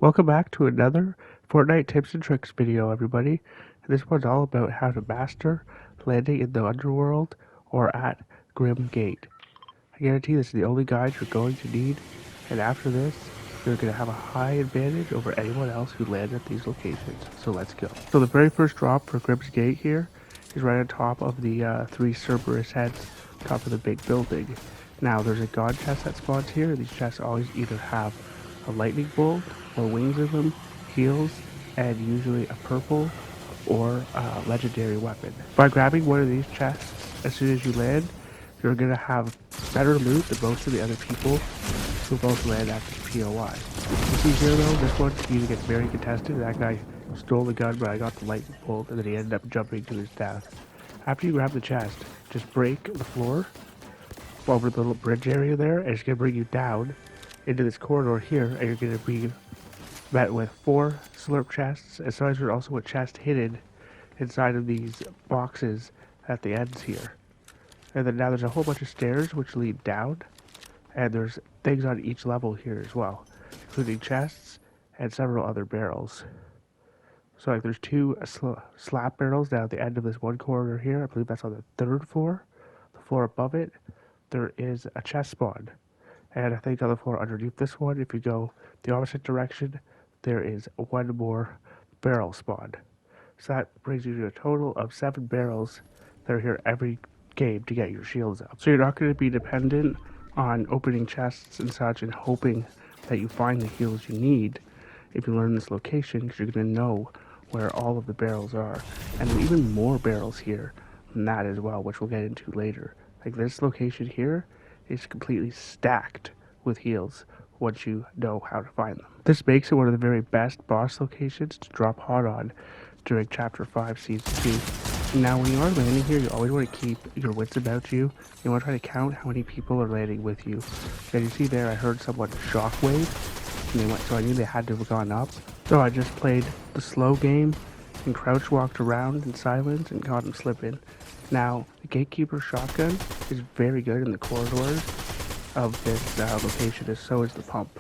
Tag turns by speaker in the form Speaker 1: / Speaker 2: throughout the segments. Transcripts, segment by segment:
Speaker 1: Welcome back to another Fortnite tips and tricks video, everybody. This one's all about how to master landing in the Underworld or at Grim Gate. I guarantee this is the only guide you're going to need, and after this, you're going to have a high advantage over anyone else who lands at these locations. So let's go. So the very first drop for Grim's Gate here is right on top of the three Cerberus heads, top of the big building. Now there's a god chest that spawns here. These chests always either have a lightning bolt or wings in them, heals, and usually a purple or legendary weapon. By grabbing one of these chests as soon as you land, you're going to have better loot than most of the other people who both land at the POI. You see here though, this one usually gets very contested. That guy stole the gun, but I got the lightning bolt, and then he ended up jumping to his death. After you grab the chest, just break the floor over the little bridge area there, and it's going to bring you down into this corridor here, and you're going to be met with 4 slurp chests, as well as there's also a chest hidden inside of these boxes at the ends here. And then now there's a whole bunch of stairs which lead down, and there's things on each level here as well, including chests and several other barrels. So like there's 2 slap barrels down at the end of this one corridor here. I believe that's on the 3rd floor. The floor above it, there is a chest spawn. And I think on the floor underneath this one, if you go the opposite direction, there is 1 more barrel spawn. So that brings you to a total of 7 barrels that are here every game to get your shields up. So you're not going to be dependent on opening chests and such and hoping that you find the heals you need if you learn this location, because you're going to know where all of the barrels are. And there are even more barrels here than that as well, which we'll get into later. Like this location here is completely stacked with heals once you know how to find them. This makes it one of the very best boss locations to drop hot on during Chapter 5 Season 2. Now when you are landing here, you always want to keep your wits about you. You want to try to count how many people are landing with you. As you see there, I heard someone shockwave, and they went, so I knew they had to have gone up. So I just played the slow game and crouch walked around in silence and caught him slipping. Now, the Gatekeeper shotgun is very good in the corridors of this location, as so is the pump.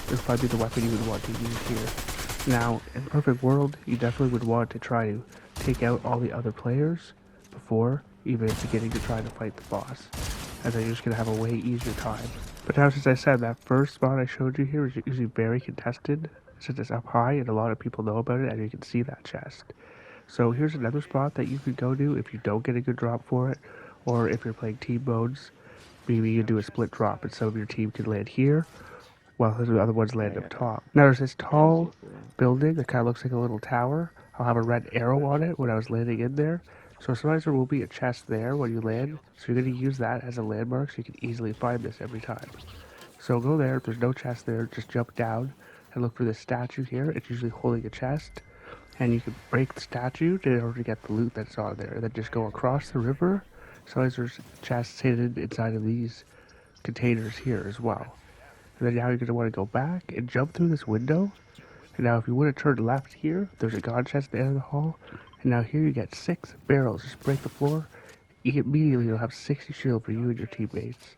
Speaker 1: This would probably be the weapon you would want to use here. Now, in a perfect world, you definitely would want to try to take out all the other players before even beginning to try to fight the boss, as you're just going to have a way easier time. But now, since I said that first spot I showed you here is usually very contested, since it's up high and a lot of people know about it, and you can see that chest. So here's another spot that you could go to if you don't get a good drop for it, or if you're playing team modes, maybe you do a split drop and some of your team can land here, while the other ones land up top. Now there's this tall building that kind of looks like a little tower. I'll have a red arrow on it when I was landing in there. So sometimes there will be a chest there when you land, so you're going to use that as a landmark so you can easily find this every time. So go there, if there's no chest there, just jump down and look for this statue here. It's usually holding a chest, and you can break the statue in order to get the loot that's on there. And then just go across the river. Sometimes there's chests hidden inside of these containers here as well. And then now you're going to want to go back and jump through this window. And now if you want to turn left here, there's a god chest at the end of the hall. And now here you get 6 barrels. Just break the floor. Immediately you'll have 60 shield for you and your teammates.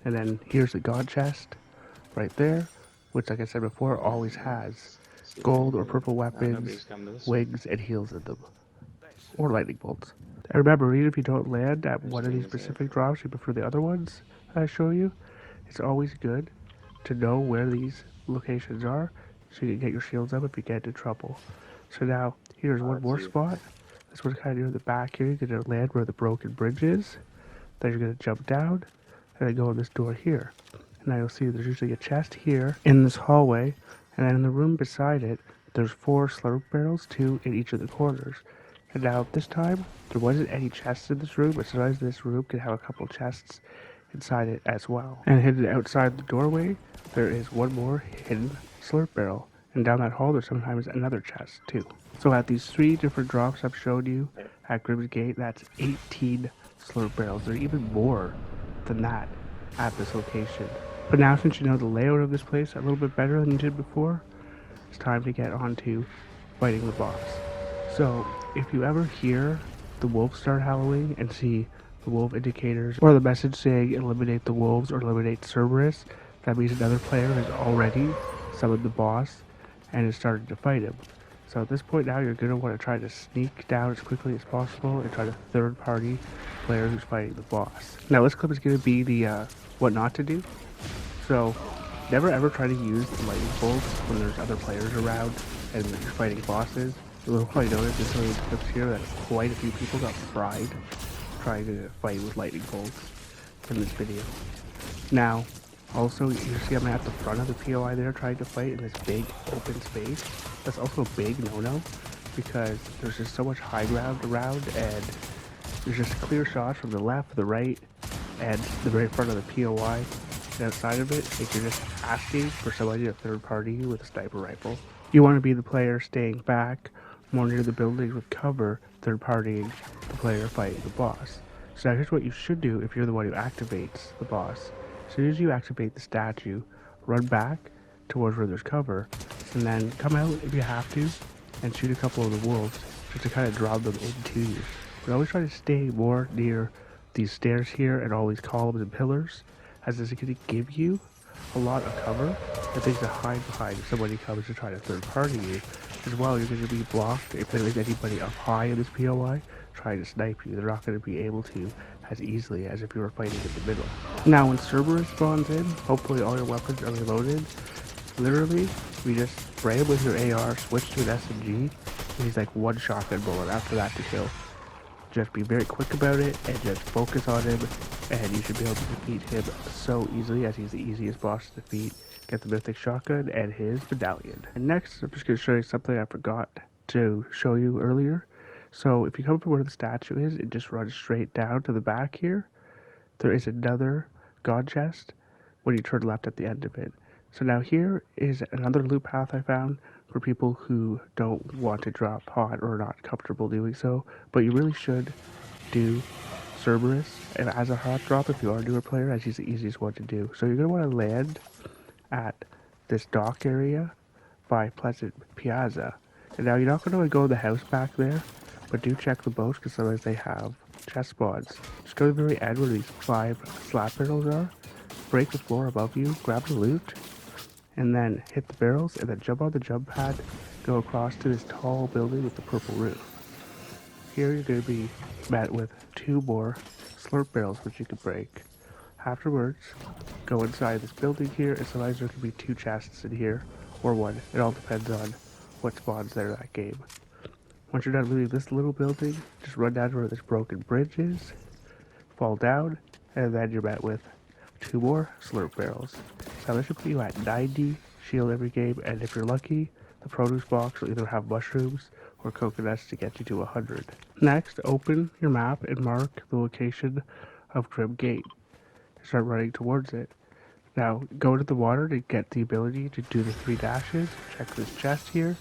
Speaker 1: And then here's the god chest right there, which like I said before, always has gold or purple weapons, wings, and heals in them. Or lightning bolts. And remember, even if you don't land at one of these specific drops, you prefer the other ones I show you, it's always good to know where these locations are so you can get your shields up if you get into trouble. So now, here's one more spot. This one's kind of near the back here. You're going to land where the broken bridge is. Then you're going to jump down and then go in this door here. And now you'll see there's usually a chest here in this hallway. And then in the room beside it, there's 4 slurp barrels, 2 in each of the corners. And now this time, there wasn't any chests in this room, but sometimes this room can have a couple chests inside it as well. And hidden outside the doorway, there is 1 more hidden slurp barrel. And down that hall, there's sometimes another chest too. So at these 3 different drops I've showed you at Grim's Gate, that's 18 slurp barrels. There are even more than that at this location. But now since you know the layout of this place a little bit better than you did before, it's time to get on to fighting the boss. So if you ever hear the wolves start howling and see the wolf indicators or the message saying eliminate the wolves or eliminate Cerberus, that means another player has already summoned the boss and it started to fight him. So at this point now you're going to want to try to sneak down as quickly as possible and try to third party player who's fighting the boss. Now this clip is going to be the what not to do. So never ever try to use the lightning bolts when there's other players around and you're fighting bosses. You'll probably notice in some of these clips here that quite a few people got fried trying to fight with lightning bolts in this video. Now, also, you see I'm at the front of the POI there trying to fight in this big open space. That's also a big no-no because there's just so much high ground around and there's just clear shots from the left, the right, and the very front of the POI. And outside of it, if you're just asking for somebody to third party you with a sniper rifle. You want to be the player staying back more near the building with cover, third partying the player fighting the boss. So now here's what you should do if you're the one who activates the boss. As soon as you activate the statue, run back towards where there's cover, and then come out if you have to, and shoot a couple of the wolves just to kind of draw them into you. But always try to stay more near these stairs here and all these columns and pillars, as this is going to give you a lot of cover and things to hide behind if somebody comes to try to third party you. As well, you're going to be blocked if there is anybody up high in this POI trying to snipe you. They're not going to be able to as easily as if you were fighting in the middle. Now when Cerberus spawns in, hopefully all your weapons are reloaded. Literally, you just spray him with your AR, switch to an SMG, and he's like one shotgun bullet after that to kill. Just be very quick about it and just focus on him, and you should be able to defeat him so easily, as he's the easiest boss to defeat. Get the mythic shotgun and his medallion. And next, I'm just going to show you something I forgot to show you earlier. So if you come to where the statue is, it just runs straight down to the back here. There is another god chest when you turn left at the end of it. So now here is another loot path I found for people who don't want to drop hot or are not comfortable doing so, but you really should do Cerberus and as a hot drop if you are a newer player, as he's the easiest one to do. So you're going to want to land at this dock area by Pleasant Piazza. And now you're not going to go in the house back there, but do check the boats because sometimes they have chest spawns. Just go to the very end where these 5 slap barrels are, break the floor above you, grab the loot, and then hit the barrels, and then jump on the jump pad, go across to this tall building with the purple roof. Here you're going to be met with 2 more slurp barrels which you can break. Afterwards, go inside this building here, and sometimes there can be 2 chests in here, or 1. It all depends on what spawns there that game. Once you're done looting this little building, just run down to where this broken bridge is, fall down, and then you're met with 2 more slurp barrels. So this should put you at 90 shield every game, and if you're lucky, the produce box will either have mushrooms or coconuts to get you to 100. Next, open your map and mark the location of Grim Gate. Start running towards it. Now, go into the water to get the ability to do the 3 dashes. Check this chest here,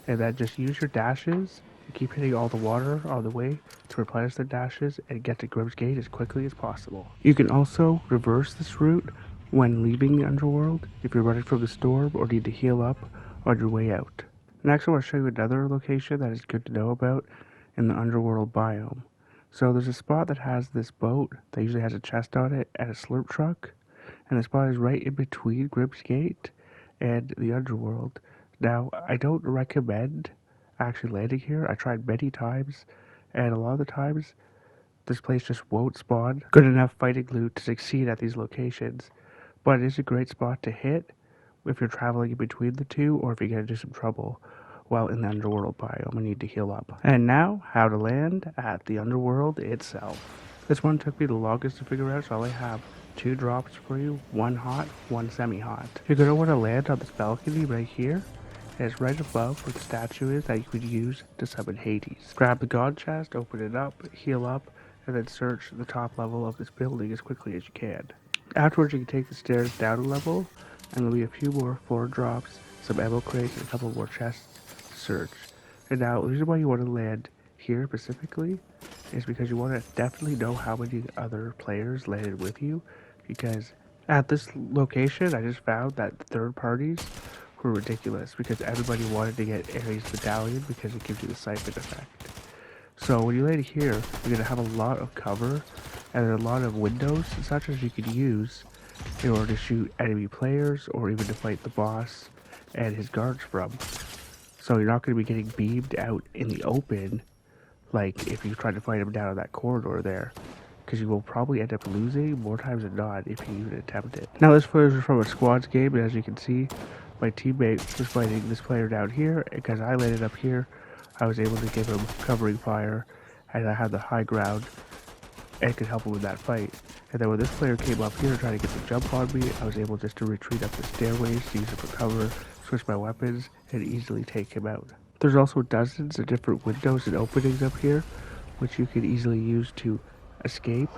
Speaker 1: and then just use your dashes and keep hitting all the water on the way to replenish the dashes and get to Grim's Gate as quickly as possible. You can also reverse this route when leaving the Underworld if you're running from the storm or need to heal up on your way out. Next, I want to show you another location that is good to know about in the Underworld biome. So there's a spot that has this boat that usually has a chest on it and a slurp truck, and the spot is right in between Grim's Gate and the Underworld. Now, I don't recommend actually landing here. I tried many times, and a lot of the times this place just won't spawn good enough fighting loot to succeed at these locations, but it is a great spot to hit if you're traveling in between the two, or if you get into some trouble while in the Underworld biome and need to heal up. And now, how to land at the Underworld itself. This one took me the longest to figure out, so I only have 2 drops for you, 1 hot, 1 semi-hot. You're going to want to land on this balcony right here, and it's right above where the statue is that you could use to summon Hades. Grab the god chest, open it up, heal up, and then search the top level of this building as quickly as you can. Afterwards, you can take the stairs down a level, and there'll be a few more 4 drops, some ammo crates, and a couple more chests to search. And now, the reason why you want to land here specifically is because you want to definitely know how many other players landed with you, because at this location, I just found that the third parties were ridiculous because everybody wanted to get Ares' medallion because it gives you the siphon effect. So when you land here, you're going to have a lot of cover and a lot of windows and such as you could use in order to shoot enemy players or even to fight the boss and his guards from. So you're not going to be getting beamed out in the open like if you try to fight him down in that corridor there, because you will probably end up losing more times than not if you even attempt it. Now this footage is from a squads game, and as you can see, my teammate was fighting this player down here, and because I landed up here, I was able to give him covering fire, and I had the high ground, and could help him with that fight. And then when this player came up here trying to get the jump on me, I was able just to retreat up the stairways, to use it for cover, switch my weapons, and easily take him out. There's also dozens of different windows and openings up here, which you can easily use to escape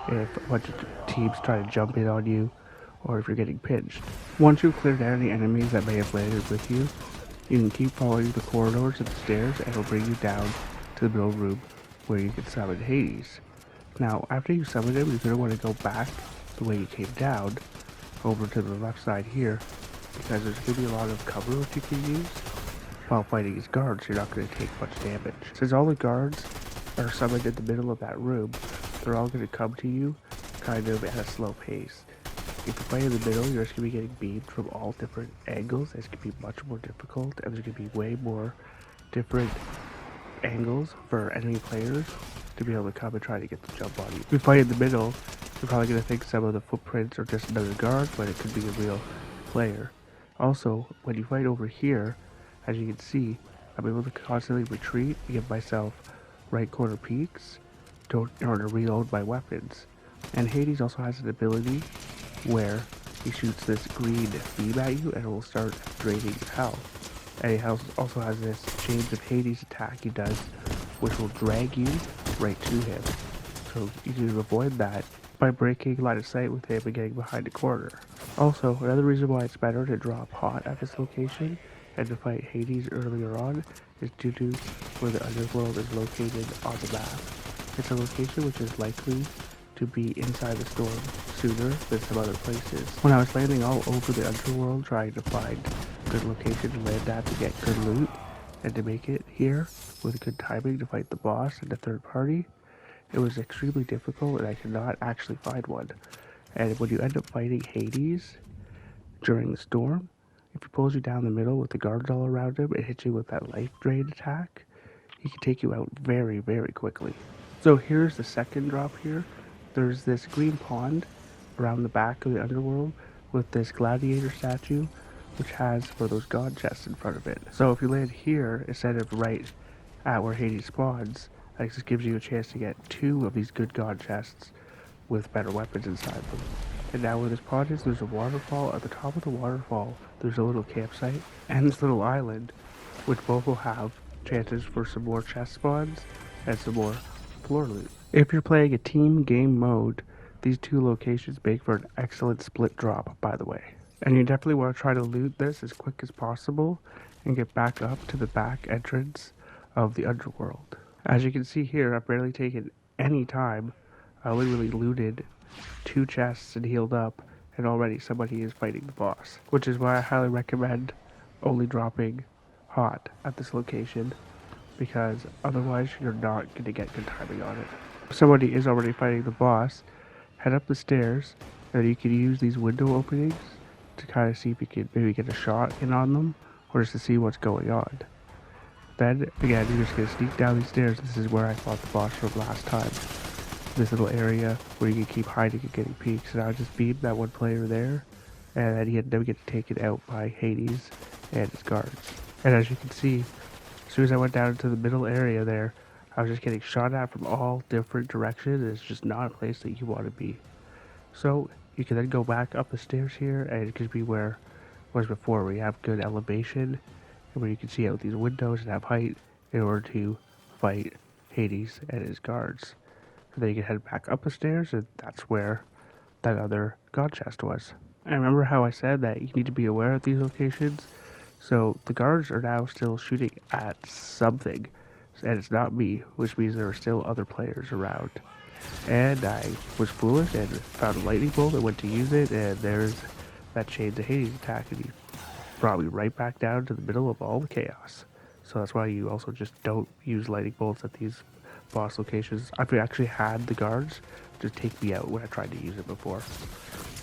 Speaker 1: if a bunch of teams try to jump in on you, or if you're getting pinched. Once you've cleared out any enemies that may have landed with you, you can keep following the corridors and the stairs, and it'll bring you down to the middle room where you can summon Hades. Now, after you summon him, you're going to want to go back the way you came down, over to the left side here, because there's going to be a lot of cover that you can use while fighting his guards. You're not going to take much damage. Since all the guards are summoned in the middle of that room, they're all going to come to you kind of at a slow pace. If you fight in the middle, you're just going to be getting beamed from all different angles. It's going to be much more difficult, and there's going to be way more different angles for enemy players to be able to come and try to get the jump on you. If you fight in the middle, you're probably going to think some of the footprints are just another guard, but it could be a real player. Also, when you fight over here, as you can see, I'm able to constantly retreat and give myself right corner peeks in order to reload my weapons. And Hades also has an ability where he shoots this green beam at you and it will start draining your health. And he also has this Chains of Hades attack he does, which will drag you right to him. So you can avoid that by breaking line of sight with him and getting behind a corner. Also, another reason why it's better to drop hot at this location and to fight Hades earlier on is due to where the Underworld is located on the map. It's a location which is likely to be inside the storm sooner than some other places. When I was landing all over the Underworld trying to find a good location to land at to get good loot and to make it here with good timing to fight the boss and the third party, it was extremely difficult and I could not actually find one. And when you end up fighting Hades during the storm, if he pulls you down the middle with the guards all around him and hits you with that life drain attack, he can take you out very, very quickly. So here's the second drop here. There's this green pond around the back of the Underworld with this gladiator statue, which has one of those god chests in front of it. So if you land here instead of right at where Hades spawns, that just gives you a chance to get 2 of these good god chests with better weapons inside them. And now where this pond is, there's a waterfall. At the top of the waterfall, there's a little campsite and this little island, which both will have chances for some more chest spawns and some more floor loot. If you're playing a team game mode, these 2 locations make for an excellent split drop, by the way. And you definitely want to try to loot this as quick as possible and get back up to the back entrance of the Underworld. As you can see here, I've barely taken any time. I literally looted 2 chests and healed up, and already somebody is fighting the boss. Which is why I highly recommend only dropping hot at this location, because otherwise you're not going to get good timing on it. If somebody is already fighting the boss, head up the stairs, and you can use these window openings to kind of see if you can maybe get a shot in on them, or just to see what's going on. Then, again, you're just going to sneak down these stairs. This is where I fought the boss from last time. This little area where you can keep hiding and getting peeks. And I just beamed that one player there, and then he had never get taken out by Hades and his guards. And as you can see, as soon as I went down into the middle area there, I was just getting shot at from all different directions. It's just not a place that you want to be. So you can then go back up the stairs here, and it could be where it was before, where you have good elevation, and where you can see out these windows and have height in order to fight Hades and his guards. And then you can head back up the stairs, and that's where that other god chest was. And remember how I said that you need to be aware of these locations? So the guards are now still shooting at something, and it's not me, which means there are still other players around. And I was foolish and found a lightning bolt and went to use it, and there's that Chains of Hades attack, and he brought me right back down to the middle of all the chaos. So that's why you also just don't use lightning bolts at these boss locations. I've actually had the guards just take me out when I tried to use it before.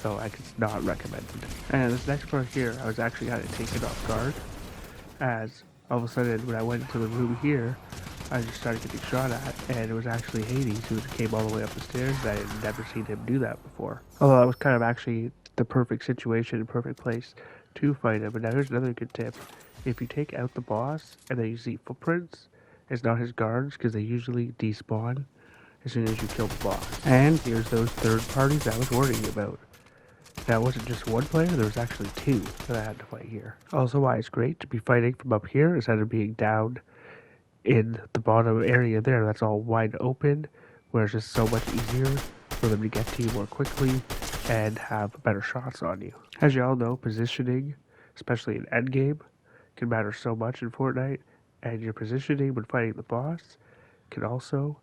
Speaker 1: so it's not recommended. And this next part here, I was actually kind of taken off guard, as all of a sudden when I went into the room here, I just started getting shot at, and it was actually Hades who came all the way up the stairs, and I had never seen him do that before. Although that was kind of actually the perfect situation, perfect place to fight him. But now here's another good tip. If you take out the boss, and then you see footprints, it's not his guards, because they usually despawn as soon as you kill the boss. And here's those third parties I was warning you about. That wasn't just one player, there was actually two that I had to fight here. Also, why it's great to be fighting from up here instead of being down in the bottom area there. That's all wide open, where it's just so much easier for them to get to you more quickly and have better shots on you. As you all know, positioning, especially in endgame, can matter so much in Fortnite, and your positioning when fighting the boss can also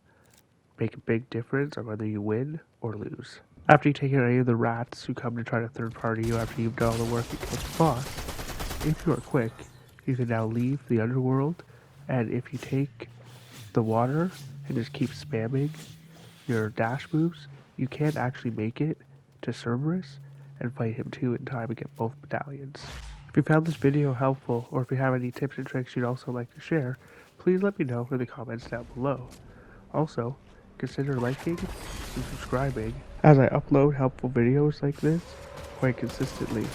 Speaker 1: make a big difference on whether you win or lose. After you take out any of the rats who come to try to third party you after you've done all the work and killed the boss, if you are quick, you can now leave the underworld, and if you take the water and just keep spamming your dash moves, you can actually make it to Cerberus and fight him too in time and get both medallions. If you found this video helpful, or if you have any tips and tricks you'd also like to share, please let me know in the comments down below. Also, consider liking and subscribing, as I upload helpful videos like this quite consistently.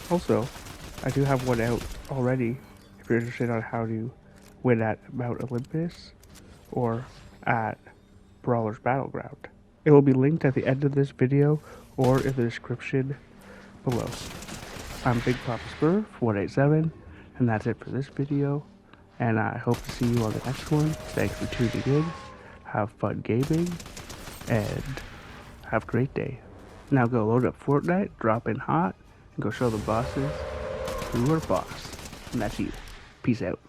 Speaker 1: Also, I do have one out already if you're interested on how to win at Mount Olympus or at Brawlers Battleground. It will be linked at the end of this video or in the description below. I'm Big Papa Spur 487, and that's it for this video, and I hope to see you on the next one. Thanks for tuning in, have fun gaming, and have a great day. Now go load up Fortnite, drop in hot, and go show the bosses who are boss. And that's you. Peace out.